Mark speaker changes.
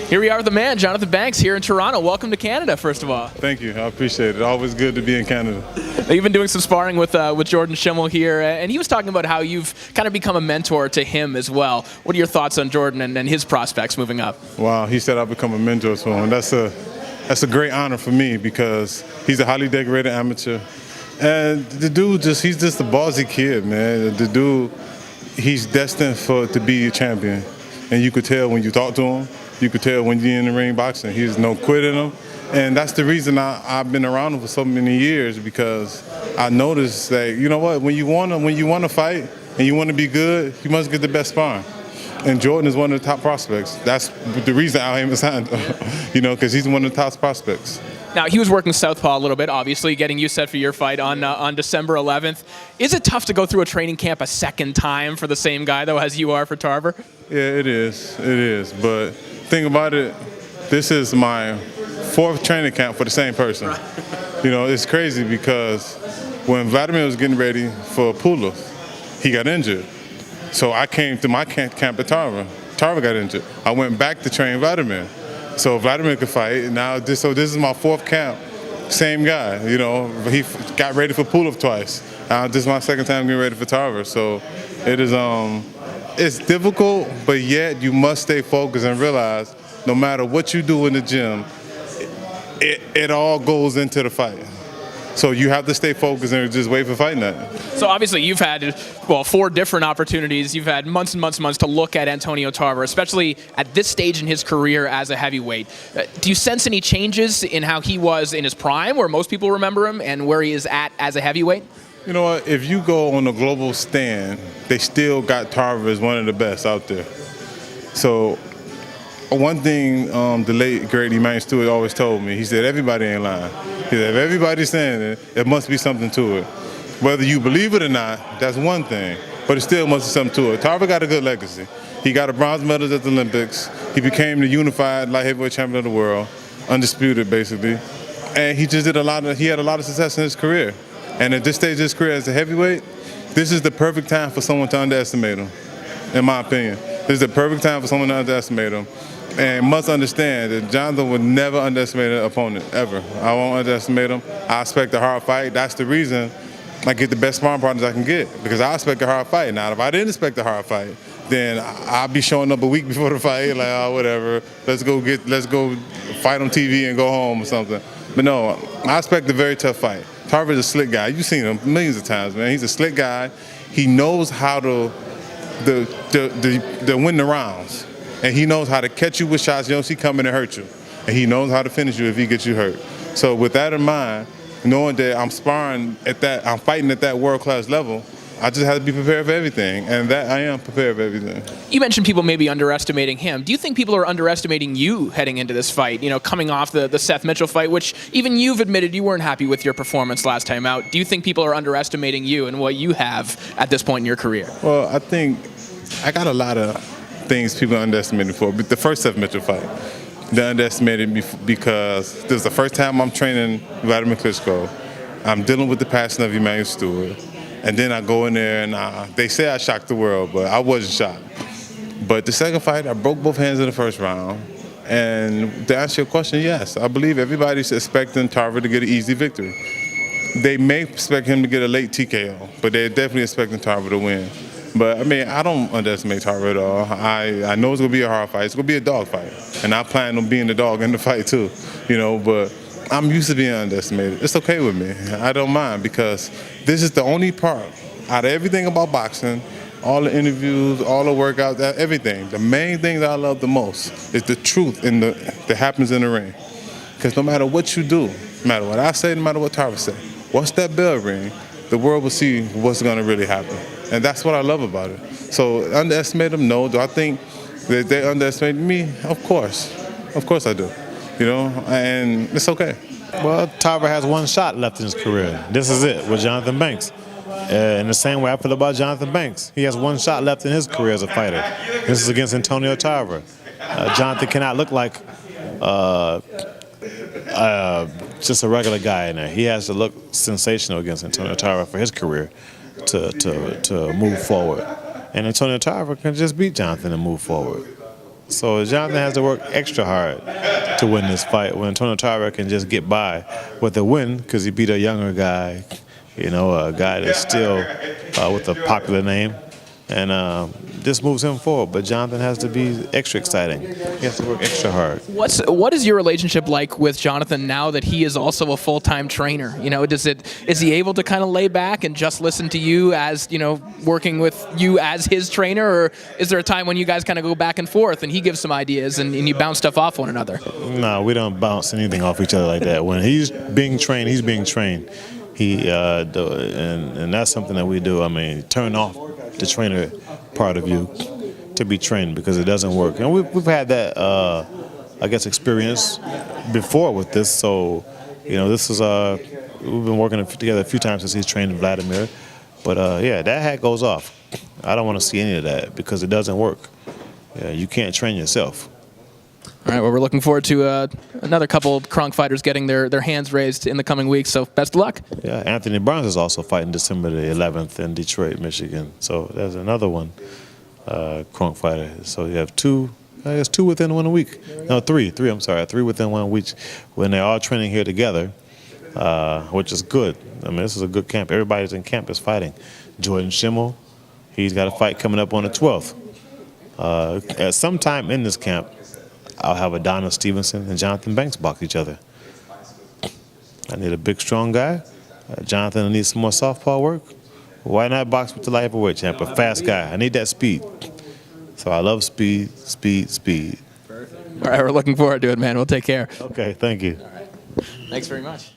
Speaker 1: Here we are with the man, Johnathon Banks, here in Toronto. Welcome to Canada, first of all.
Speaker 2: Thank you. I appreciate it. Always good to be in Canada.
Speaker 1: You've been doing some sparring with Jordan Schimmel here, and he was talking about how you've kind of become a mentor to him as well. What are your thoughts on Jordan and his prospects moving up?
Speaker 2: Wow, he said I've become a mentor to him. That's a great honor for me because he's a highly decorated amateur. And the dude he's just a ballsy kid, man. The dude, he's destined to be a champion. And you could tell when you talk to him. You could tell when you're in the ring boxing. He's no quit in him. And that's the reason I've been around him for so many years, because I noticed that, you know what, when you want to fight and you want to be good, you must get the best sparring. And Jordan is one of the top prospects. That's the reason I am signed, because he's one of the top prospects.
Speaker 1: Now, he was working southpaw a little bit, obviously, getting you set for your fight on December 11th. Is it tough to go through a training camp a second time for the same guy, though, as you are for Tarver?
Speaker 2: Yeah, it is. It is. But think about it, this is my fourth training camp for the same person. Right. It's crazy because when Vladimir was getting ready for Pula, he got injured. So I came to my camp at Tarver. Tarver got injured. I went back to train Vladimir. So Vladimir could fight. Now, this is my fourth camp. Same guy, He got ready for Pula twice. This is my second time getting ready for Tarver. So it is, it's difficult, but yet you must stay focused and realize no matter what you do in the gym, it all goes into the fight. So you have to stay focused and just wait for fight night.
Speaker 1: So obviously you've had, 4 different opportunities. You've had months and months and months to look at Antonio Tarver, especially at this stage in his career as a heavyweight. Do you sense any changes in how he was in his prime, where most people remember him, and where he is at as a heavyweight?
Speaker 2: You know what? If you go on a global stand, they still got Tarver as one of the best out there. So one thing the late, great Emmanuel Stewart always told me, he said, everybody ain't lying. He said, if everybody's saying it, there must be something to it. Whether you believe it or not, that's one thing, but it still must be something to it. Tarver got a good legacy. He got a bronze medal at the Olympics. He became the unified light heavyweight champion of the world, undisputed basically. And he just he had a lot of success in his career. And at this stage of his career as a heavyweight, this is the perfect time for someone to underestimate him, in my opinion. This is the perfect time for someone to underestimate him. And must understand that Johnathon would never underestimate an opponent, ever. I won't underestimate him. I expect a hard fight. That's the reason I get the best sparring partners I can get, because I expect a hard fight. Now, if I didn't expect a hard fight, then I'll be showing up a week before the fight, like, oh, whatever. Let's go fight on TV and go home or something. But no, I expect a very tough fight. Tarver's a slick guy. You've seen him millions of times, man. He's a slick guy. He knows how to win the rounds. And he knows how to catch you with shots you don't see coming and hurt you. And he knows how to finish you if he gets you hurt. So with that in mind, knowing that I'm fighting at that world-class level, I just have to be prepared for everything. And that I am prepared for everything.
Speaker 1: You mentioned people maybe underestimating him. Do you think people are underestimating you heading into this fight? Coming off the Seth Mitchell fight, which even you've admitted you weren't happy with your performance last time out. Do you think people are underestimating you and what you have at this point in your career?
Speaker 2: Well, I think I got a lot of things people underestimated for. But the first Seth Mitchell fight, they underestimated me because this was the first time I'm training Vladimir Klitschko. I'm dealing with the passing of Emmanuel Stewart. And then I go in there and they say I shocked the world, but I wasn't shocked. But the second fight, I broke both hands in the first round. And to answer your question, yes, I believe everybody's expecting Tarver to get an easy victory. They may expect him to get a late TKO, but they're definitely expecting Tarver to win. But, I don't underestimate Tarver at all. I know it's going to be a hard fight. It's going to be a dog fight. And I plan on being the dog in the fight, too. But I'm used to being underestimated. It's okay with me. I don't mind, because this is the only part out of everything about boxing, all the interviews, all the workouts, everything. The main thing that I love the most is the truth that happens in the ring. Because no matter what you do, no matter what I say, no matter what Tarver say, once that bell ring, the world will see what's going to really happen. And that's what I love about it. So underestimate them? No. Do I think that they underestimate me? Of course. Of course I do. And it's okay.
Speaker 3: Well, Tarver has one shot left in his career. This is it with Johnathon Banks. In the same way I feel about Johnathon Banks. He has one shot left in his career as a fighter. This is against Antonio Tarver. Johnathon cannot look like just a regular guy in there. He has to look sensational against Antonio Tarver for his career to move forward. And Antonio Tarver can just beat Johnathon and move forward. So Jonathan has to work extra hard to win this fight when Antonio Tarver can just get by with a win because he beat a younger guy, you know, a guy that's still with a popular name. And this moves him forward, but Jonathan has to be extra exciting. He has to work extra hard.
Speaker 1: What is your relationship like with Johnathon now that he is also a full-time trainer? You know, is he able to kind of lay back and just listen to you as, you know, working with you as his trainer, or is there a time when you guys kind of go back and forth and he gives some ideas and you bounce stuff off one another?
Speaker 3: No, we don't bounce anything off each other like that. When he's being trained, he's being trained. And that's something that we do. I mean, turn off the trainer part of you to be trained because it doesn't work. And we've had that, I guess, experience before with this. So, you know, this is we've been working together a few times since he's trained Vladimir. But yeah, that hat goes off. I don't want to see any of that because it doesn't work. Yeah, you can't train yourself.
Speaker 1: All right, well, we're looking forward to another couple of Kronk fighters getting their hands raised in the coming weeks, so best of luck.
Speaker 3: Yeah, Anthony Burns is also fighting December the 11th in Detroit, Michigan. So there's another one, Kronk fighter. So you have two within 1 week. No, three, I'm sorry, three within 1 week when they're all training here together, which is good. I mean, this is a good camp. Everybody's in camp is fighting. Jordan Schimmel, he's got a fight coming up on the 12th. At some time in this camp, I'll have Adonis Stevenson and Jonathan Banks box each other. I need a big, strong guy. Jonathan needs some more southpaw work. Why not box with the light heavyweight champ, a fast guy? I need that speed. So I love speed.
Speaker 1: All right, we're looking forward to it, man. We'll take care.
Speaker 3: Okay, thank you.
Speaker 1: Thanks very much.